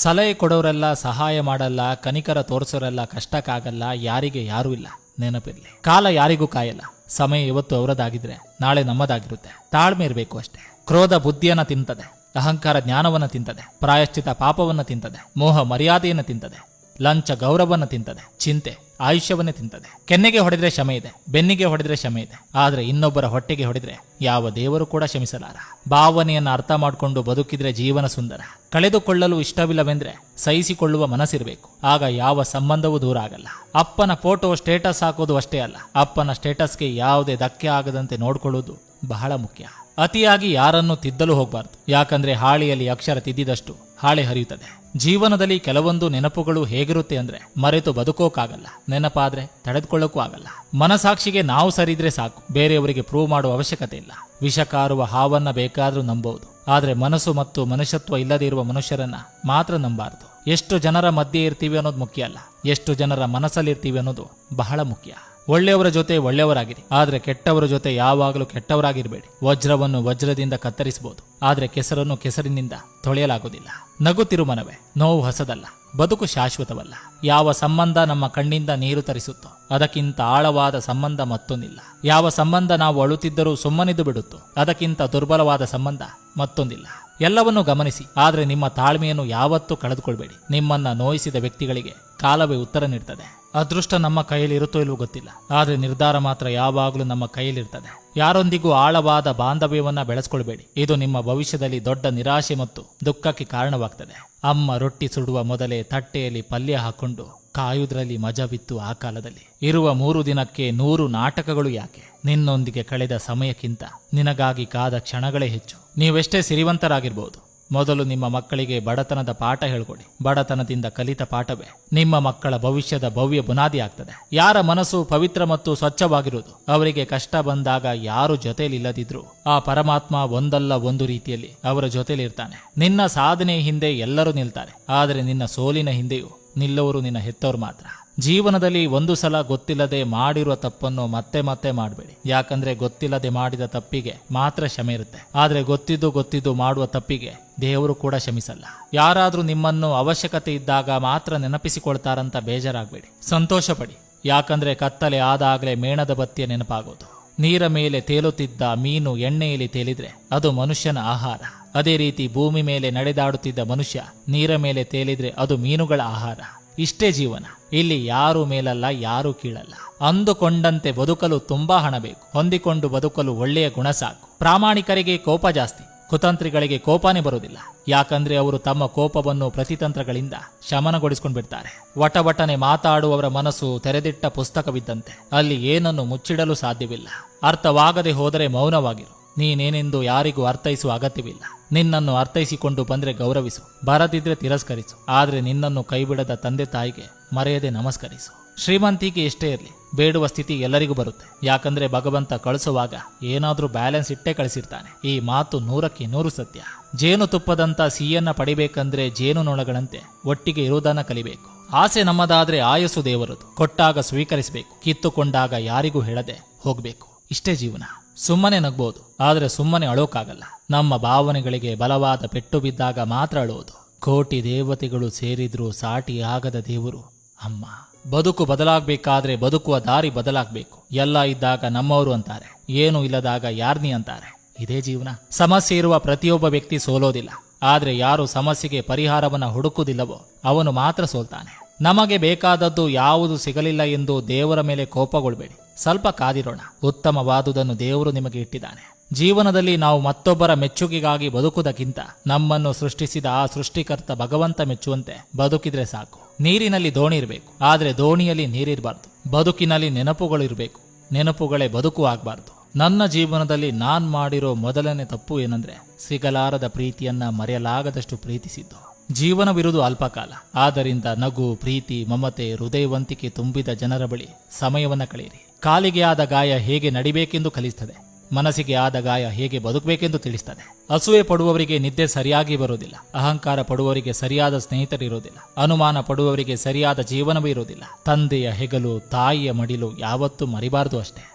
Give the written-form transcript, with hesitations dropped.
ಸಲಹೆ ಕೊಡೋರೆಲ್ಲ ಸಹಾಯ ಮಾಡಲ್ಲ, ಕನಿಕರ ತೋರಿಸೋರೆಲ್ಲ ಕಷ್ಟಕ್ಕಾಗಲ್ಲ, ಯಾರಿಗೆ ಯಾರೂ ಇಲ್ಲ. ನೆನಪಿರ್ಲಿ, ಕಾಲ ಯಾರಿಗೂ ಕಾಯಲ್ಲ. ಸಮಯ ಇವತ್ತು ಅವರದಾಗಿದ್ರೆ ನಾಳೆ ನಮ್ಮದಾಗಿರುತ್ತೆ. ತಾಳ್ಮೆ ಇರಬೇಕು ಅಷ್ಟೇ. ಕ್ರೋಧ ಬುದ್ಧಿಯನ್ನ ತಿಂತದೆ, ಅಹಂಕಾರ ಜ್ಞಾನವನ್ನ ತಿಂತದೆ, ಪ್ರಾಯಶ್ಚಿತ ಪಾಪವನ್ನ ತಿಂತದೆ, ಮೋಹ ಮರ್ಯಾದೆಯನ್ನು ತಿಂತದೆ, ಲಂಚ ಗೌರವವನ್ನು ತಿಂತದೆ, ಚಿಂತೆ ಆಯುಷ್ಯವನ್ನೇ ತಿಂತದೆ. ಕೆನ್ನೆಗೆ ಹೊಡೆದ್ರೆ ಕ್ಷಮೆ ಇದೆ, ಬೆನ್ನಿಗೆ ಹೊಡೆದ್ರೆ ಕ್ಷಮೆ ಇದೆ, ಆದ್ರೆ ಇನ್ನೊಬ್ಬರ ಹೊಟ್ಟೆಗೆ ಹೊಡೆದ್ರೆ ಯಾವ ದೇವರು ಕೂಡ ಕ್ಷಮಿಸಲಾರ. ಭಾವನೆಯನ್ನು ಅರ್ಥ ಮಾಡಿಕೊಂಡು ಬದುಕಿದ್ರೆ ಜೀವನ ಸುಂದರ. ಕಳೆದುಕೊಳ್ಳಲು ಇಷ್ಟವಿಲ್ಲವೆಂದ್ರೆ ಸಹಿಸಿಕೊಳ್ಳುವ ಮನಸ್ಸಿರಬೇಕು. ಆಗ ಯಾವ ಸಂಬಂಧವೂ ದೂರ ಆಗಲ್ಲ. ಅಪ್ಪನ ಫೋಟೋ ಸ್ಟೇಟಸ್ ಹಾಕೋದು ಅಷ್ಟೇ ಅಲ್ಲ, ಅಪ್ಪನ ಸ್ಟೇಟಸ್ಗೆ ಯಾವುದೇ ಧಕ್ಕೆ ಆಗದಂತೆ ನೋಡ್ಕೊಳ್ಳೋದು ಬಹಳ ಮುಖ್ಯ. ಅತಿಯಾಗಿ ಯಾರನ್ನು ತಿದ್ದಲು ಹೋಗಬಾರ್ದು. ಯಾಕಂದ್ರೆ ಹಾಳಿಯಲ್ಲಿ ಅಕ್ಷರ ತಿದ್ದಿದಷ್ಟು ಹಾಳೆ ಹರಿಯುತ್ತದೆ. ಜೀವನದಲ್ಲಿ ಕೆಲವೊಂದು ನೆನಪುಗಳು ಹೇಗಿರುತ್ತೆ ಅಂದ್ರೆ ಮರೆತು ಬದುಕೋಕ್ಕಾಗಲ್ಲ, ನೆನಪಾದ್ರೆ ತಡೆದುಕೊಳ್ಳೋಕ್ಕೂ ಆಗಲ್ಲ. ಮನಸಾಕ್ಷಿಗೆ ನಾವು ಸರಿದ್ರೆ ಸಾಕು, ಬೇರೆಯವರಿಗೆ ಪ್ರೂವ್ ಮಾಡುವ ಅವಶ್ಯಕತೆ ಇಲ್ಲ. ವಿಷಕಾರುವ ಹಾವನ್ನ ಬೇಕಾದ್ರೂ ನಂಬಬಹುದು, ಆದ್ರೆ ಮನಸ್ಸು ಮತ್ತು ಮನುಷ್ಯತ್ವ ಇಲ್ಲದೆ ಇರುವ ಮನುಷ್ಯರನ್ನ ಮಾತ್ರ ನಂಬಾರದು. ಎಷ್ಟು ಜನರ ಮಧ್ಯೆ ಇರ್ತೀವಿ ಅನ್ನೋದು ಮುಖ್ಯ ಅಲ್ಲ, ಎಷ್ಟು ಜನರ ಮನಸ್ಸಲ್ಲಿರ್ತೀವಿ ಅನ್ನೋದು ಬಹಳ ಮುಖ್ಯ. ಒಳ್ಳೆಯವರ ಜೊತೆ ಒಳ್ಳೆಯವರಾಗಿರಿ, ಆದ್ರೆ ಕೆಟ್ಟವರ ಜೊತೆ ಯಾವಾಗಲೂ ಕೆಟ್ಟವರಾಗಿರಬೇಡಿ. ವಜ್ರವನ್ನು ವಜ್ರದಿಂದ ಕತ್ತರಿಸಬಹುದು, ಆದ್ರೆ ಕೆಸರನ್ನು ಕೆಸರಿನಿಂದ ತೊಳೆಯಲಾಗುವುದಿಲ್ಲ. ನಗುತ್ತಿರು ಮನವೇ, ನೋವು ಹೊಸದಲ್ಲ, ಬದುಕು ಶಾಶ್ವತವಲ್ಲ. ಯಾವ ಸಂಬಂಧ ನಮ್ಮ ಕಣ್ಣಿಂದ ನೀರು ತರಿಸುತ್ತೋ ಅದಕ್ಕಿಂತ ಆಳವಾದ ಸಂಬಂಧ ಮತ್ತೊಂದಿಲ್ಲ. ಯಾವ ಸಂಬಂಧ ನಾವು ಅಳುತ್ತಿದ್ದರೂ ಸುಮ್ಮನಿದ್ದು ಬಿಡುತ್ತೋ ಅದಕ್ಕಿಂತ ದುರ್ಬಲವಾದ ಸಂಬಂಧ ಮತ್ತೊಂದಿಲ್ಲ. ಎಲ್ಲವನ್ನೂ ಗಮನಿಸಿ, ಆದ್ರೆ ನಿಮ್ಮ ತಾಳ್ಮೆಯನ್ನು ಯಾವತ್ತೂ ಕಳೆದುಕೊಳ್ಬೇಡಿ. ನಿಮ್ಮನ್ನ ನೋಯಿಸಿದ ವ್ಯಕ್ತಿಗಳಿಗೆ ಕಾಲವೇ ಉತ್ತರ ನೀಡ್ತದೆ. ಅದೃಷ್ಟ ನಮ್ಮ ಕೈಯಲ್ಲಿ ಇರುತ್ತೋ ಇಲ್ವೋ ಗೊತ್ತಿಲ್ಲ, ಆದ್ರೆ ನಿರ್ಧಾರ ಮಾತ್ರ ಯಾವಾಗಲೂ ನಮ್ಮ ಕೈಯಲ್ಲಿರ್ತದೆ. ಯಾರೊಂದಿಗೂ ಆಳವಾದ ಬಾಂಧವ್ಯವನ್ನ ಬೆಳೆಸ್ಕೊಳ್ಬೇಡಿ. ಇದು ನಿಮ್ಮ ಭವಿಷ್ಯದಲ್ಲಿ ದೊಡ್ಡ ನಿರಾಶೆ ಮತ್ತು ದುಃಖಕ್ಕೆ ಕಾರಣವಾಗ್ತದೆ. ಅಮ್ಮ ರೊಟ್ಟಿ ಸುಡುವ ಮೊದಲೇ ತಟ್ಟೆಯಲ್ಲಿ ಪಲ್ಯ ಹಾಕೊಂಡು ಕಾಯುವುದರಲ್ಲಿ ಮಜವಿತ್ತು. ಆ ಕಾಲದಲ್ಲಿ ಇರುವ 3 ದಿನಕ್ಕೆ 100 ನಾಟಕಗಳು ಯಾಕೆ? ನಿನ್ನೊಂದಿಗೆ ಕಳೆದ ಸಮಯಕ್ಕಿಂತ ನಿನಗಾಗಿ ಕಾದ ಕ್ಷಣಗಳೇ ಹೆಚ್ಚು. ನೀವೆಷ್ಟೇ ಸಿರಿವಂತರಾಗಿರ್ಬೋದು, ಮೊದಲು ನಿಮ್ಮ ಮಕ್ಕಳಿಗೆ ಬಡತನದ ಪಾಠ ಹೇಳ್ಕೊಡಿ. ಬಡತನದಿಂದ ಕಲಿತ ಪಾಠವೇ ನಿಮ್ಮ ಮಕ್ಕಳ ಭವಿಷ್ಯದ ಭವ್ಯ ಬುನಾದಿ ಆಗ್ತದೆ. ಯಾರ ಮನಸ್ಸು ಪವಿತ್ರ ಮತ್ತು ಸ್ವಚ್ಛವಾಗಿರುವುದು, ಅವರಿಗೆ ಕಷ್ಟ ಬಂದಾಗ ಯಾರು ಜೊತೆಯಲ್ಲಿಲ್ಲದಿದ್ರು ಆ ಪರಮಾತ್ಮ ಒಂದಲ್ಲ ಒಂದು ರೀತಿಯಲ್ಲಿ ಅವರ ಜೊತೆಲಿರ್ತಾನೆ. ನಿನ್ನ ಸಾಧನೆ ಹಿಂದೆ ಎಲ್ಲರೂ ನಿಲ್ತಾರೆ, ಆದರೆ ನಿನ್ನ ಸೋಲಿನ ಹಿಂದೆಯೂ ನಿಲ್ಲುವರು ನಿನ್ನ ಹೆತ್ತವರು ಮಾತ್ರ. ಜೀವನದಲ್ಲಿ ಒಂದು ಸಲ ಗೊತ್ತಿಲ್ಲದೆ ಮಾಡಿರುವ ತಪ್ಪನ್ನು ಮತ್ತೆ ಮತ್ತೆ ಮಾಡಬೇಡಿ. ಯಾಕಂದ್ರೆ ಗೊತ್ತಿಲ್ಲದೆ ಮಾಡಿದ ತಪ್ಪಿಗೆ ಮಾತ್ರ ಕ್ಷಮೆ ಇರುತ್ತೆ, ಆದ್ರೆ ಗೊತ್ತಿದ್ದು ಮಾಡುವ ತಪ್ಪಿಗೆ ದೇವರು ಕೂಡ ಕ್ಷಮಿಸಲ್ಲ. ಯಾರಾದ್ರೂ ನಿಮ್ಮನ್ನು ಅವಶ್ಯಕತೆ ಇದ್ದಾಗ ಮಾತ್ರ ನೆನಪಿಸಿಕೊಳ್ತಾರಂತ ಬೇಜಾರಾಗಬೇಡಿ, ಸಂತೋಷ ಪಡಿ. ಯಾಕಂದ್ರೆ ಕತ್ತಲೆ ಆದಾಗಲೇ ಮೇಣದ ಬತ್ತಿಯ ನೆನಪಾಗೋದು. ನೀರ ಮೇಲೆ ತೇಲುತ್ತಿದ್ದ ಮೀನು ಎಣ್ಣೆಯಲ್ಲಿ ತೇಲಿದ್ರೆ ಅದು ಮನುಷ್ಯನ ಆಹಾರ. ಅದೇ ರೀತಿ ಭೂಮಿ ಮೇಲೆ ನಡೆದಾಡುತ್ತಿದ್ದ ಮನುಷ್ಯ ನೀರ ಮೇಲೆ ತೇಲಿದ್ರೆ ಅದು ಮೀನುಗಳ ಆಹಾರ. ಇಷ್ಟೇ ಜೀವನ. ಇಲ್ಲಿ ಯಾರೂ ಮೇಲಲ್ಲ, ಯಾರೂ ಕೀಳಲ್ಲ. ಅಂದುಕೊಂಡಂತೆ ಬದುಕಲು ತುಂಬಾ ಹಣ ಬೇಕು, ಹೊಂದಿಕೊಂಡು ಬದುಕಲು ಒಳ್ಳೆಯ ಗುಣ ಸಾಕು. ಪ್ರಾಮಾಣಿಕರಿಗೆ ಕೋಪ ಜಾಸ್ತಿ, ಕುತಂತ್ರಿಗಳಿಗೆ ಕೋಪನೇ ಬರುವುದಿಲ್ಲ. ಯಾಕಂದ್ರೆ ಅವರು ತಮ್ಮ ಕೋಪವನ್ನು ಪ್ರತಿತಂತ್ರಗಳಿಂದ ಶಮನಗೊಳಿಸ್ಕೊಂಡು ಬಿಡ್ತಾರೆ. ವಟವಟನೆ ಮಾತಾಡುವವರ ಮನಸ್ಸು ತೆರೆದಿಟ್ಟ ಪುಸ್ತಕವಿದ್ದಂತೆ, ಅಲ್ಲಿ ಏನನ್ನು ಮುಚ್ಚಿಡಲು ಸಾಧ್ಯವಿಲ್ಲ. ಅರ್ಥವಾಗದೆ ಹೋದರೆ ಮೌನವಾಗಿರು. ನೀನೇನೆಂದು ಯಾರಿಗೂ ಅರ್ಥೈಸುವ ಅಗತ್ಯವಿಲ್ಲ. ನಿನ್ನನ್ನು ಅರ್ಥೈಸಿಕೊಂಡು ಬಂದ್ರೆ ಗೌರವಿಸು, ಬರದಿದ್ರೆ ತಿರಸ್ಕರಿಸು. ಆದ್ರೆ ನಿನ್ನನ್ನು ಕೈಬಿಡದ ತಂದೆ ತಾಯಿಗೆ ಮರೆಯದೆ ನಮಸ್ಕರಿಸು. ಶ್ರೀಮಂತಿಕೆ ಎಷ್ಟೇ ಇರಲಿ, ಬೇಡುವ ಸ್ಥಿತಿ ಎಲ್ಲರಿಗೂ ಬರುತ್ತೆ. ಯಾಕಂದ್ರೆ ಭಗವಂತ ಕಳಿಸುವಾಗ ಏನಾದ್ರೂ ಬ್ಯಾಲೆನ್ಸ್ ಇಟ್ಟೇ ಕಳಿಸಿರ್ತಾನೆ. ಈ ಮಾತು 100ಕ್ಕೆ 100 ಸತ್ಯ. ಜೇನು ತುಪ್ಪದಂತ ಸಿಹಿಯನ್ನ ಪಡಿಬೇಕಂದ್ರೆ ಜೇನುನೊಣಗಳಂತೆ ಒಟ್ಟಿಗೆ ಇರುವುದನ್ನ ಕಲಿಬೇಕು. ಆಸೆ ನಮ್ಮದಾದ್ರೆ ಆಯಸ್ಸು ದೇವರದು. ಕೊಟ್ಟಾಗ ಸ್ವೀಕರಿಸಬೇಕು, ಕಿತ್ತುಕೊಂಡಾಗ ಯಾರಿಗೂ ಹೇಳದೆ ಹೋಗ್ಬೇಕು. ಇಷ್ಟೇ ಜೀವನ. ಸುಮ್ಮನೆ ನಗ್ಬೋದು, ಆದ್ರೆ ಸುಮ್ಮನೆ ಅಳೋಕ್ಕಾಗಲ್ಲ. ನಮ್ಮ ಭಾವನೆಗಳಿಗೆ ಬಲವಾದ ಪೆಟ್ಟು ಬಿದ್ದಾಗ ಮಾತ್ರ ಅಳುವುದು. ಕೋಟಿ ದೇವತೆಗಳು ಸೇರಿದ್ರೂ ಸಾಟಿ ಆಗದ ದೇವರು ಅಮ್ಮ. ಬದುಕು ಬದಲಾಗಬೇಕಾದ್ರೆ ಬದುಕುವ ದಾರಿ ಬದಲಾಗಬೇಕು. ಎಲ್ಲ ಇದ್ದಾಗ ನಮ್ಮವರು ಅಂತಾರೆ, ಏನು ಇಲ್ಲದಾಗ ಯಾರ್ನಿ ಅಂತಾರೆ. ಇದೇ ಜೀವನ. ಸಮಸ್ಯೆ ಇರುವ ಪ್ರತಿಯೊಬ್ಬ ವ್ಯಕ್ತಿ ಸೋಲೋದಿಲ್ಲ, ಆದ್ರೆ ಯಾರು ಸಮಸ್ಯೆಗೆ ಪರಿಹಾರವನ್ನ ಹುಡುಕುವುದಿಲ್ಲವೋ ಅವನು ಮಾತ್ರ ಸೋಲ್ತಾನೆ. ನಮಗೆ ಬೇಕಾದದ್ದು ಯಾವುದು ಸಿಗಲಿಲ್ಲ ಎಂದು ದೇವರ ಮೇಲೆ ಕೋಪಗೊಳ್ಬೇಡಿ. ಸ್ವಲ್ಪ ಕಾದಿರೋಣ, ಉತ್ತಮವಾದುದನ್ನು ದೇವರು ನಿಮಗೆ ಇಟ್ಟಿದ್ದಾನೆ. ಜೀವನದಲ್ಲಿ ನಾವು ಮತ್ತೊಬ್ಬರ ಮೆಚ್ಚುಗೆಗಾಗಿ ಬದುಕುವುದಕ್ಕಿಂತ ನಮ್ಮನ್ನು ಸೃಷ್ಟಿಸಿದ ಆ ಸೃಷ್ಟಿಕರ್ತ ಭಗವಂತ ಮೆಚ್ಚುವಂತೆ ಬದುಕಿದ್ರೆ ಸಾಕು. ನೀರಿನಲ್ಲಿ ದೋಣಿ ಇರಬೇಕು, ಆದ್ರೆ ದೋಣಿಯಲ್ಲಿ ನೀರಿರಬಾರ್ದು. ಬದುಕಿನಲ್ಲಿ ನೆನಪುಗಳಿರಬೇಕು, ನೆನಪುಗಳೇ ಬದುಕು ಆಗಬಾರ್ದು. ನನ್ನ ಜೀವನದಲ್ಲಿ ನಾನ್ ಮಾಡಿರೋ ಮೊದಲನೇ ತಪ್ಪು ಏನಂದ್ರೆ ಸಿಗಲಾರದ ಪ್ರೀತಿಯನ್ನ ಮರೆಯಲಾಗದಷ್ಟು ಪ್ರೀತಿಸಿದ್ದು. ಜೀವನವಿರುವುದು ಅಲ್ಪಕಾಲ, ಆದ್ದರಿಂದ ನಗು, ಪ್ರೀತಿ, ಮಮತೆ, ಹೃದಯವಂತಿಕೆ ತುಂಬಿದ ಜನರ ಬಳಿ ಸಮಯವನ್ನ ಕಳೆಯಿರಿ. ಕಾಲಿಗೆ ಆದ ಗಾಯ ಹೇಗೆ ನಡಿಬೇಕೆಂದು ಕಲಿಸ್ತದೆ, ಮನಸ್ಸಿಗೆ ಆದ ಗಾಯ ಹೇಗೆ ಬದುಕಬೇಕೆಂದು ತಿಳಿಸ್ತದೆ. ಅಸೂಯೆ ಪಡುವವರಿಗೆ ನಿದ್ದೆ ಸರಿಯಾಗಿ ಬರುವುದಿಲ್ಲ, ಅಹಂಕಾರ ಪಡುವವರಿಗೆ ಸರಿಯಾದ ಸ್ನೇಹಿತರಿರುವುದಿಲ್ಲ, ಅನುಮಾನ ಪಡುವವರಿಗೆ ಸರಿಯಾದ ಜೀವನವೇ ಇರುವುದಿಲ್ಲ. ತಂದೆಯ ಹೆಗಲು, ತಾಯಿಯ ಮಡಿಲು ಯಾವತ್ತೂ ಮರಿಬಾರದು ಅಷ್ಟೇ.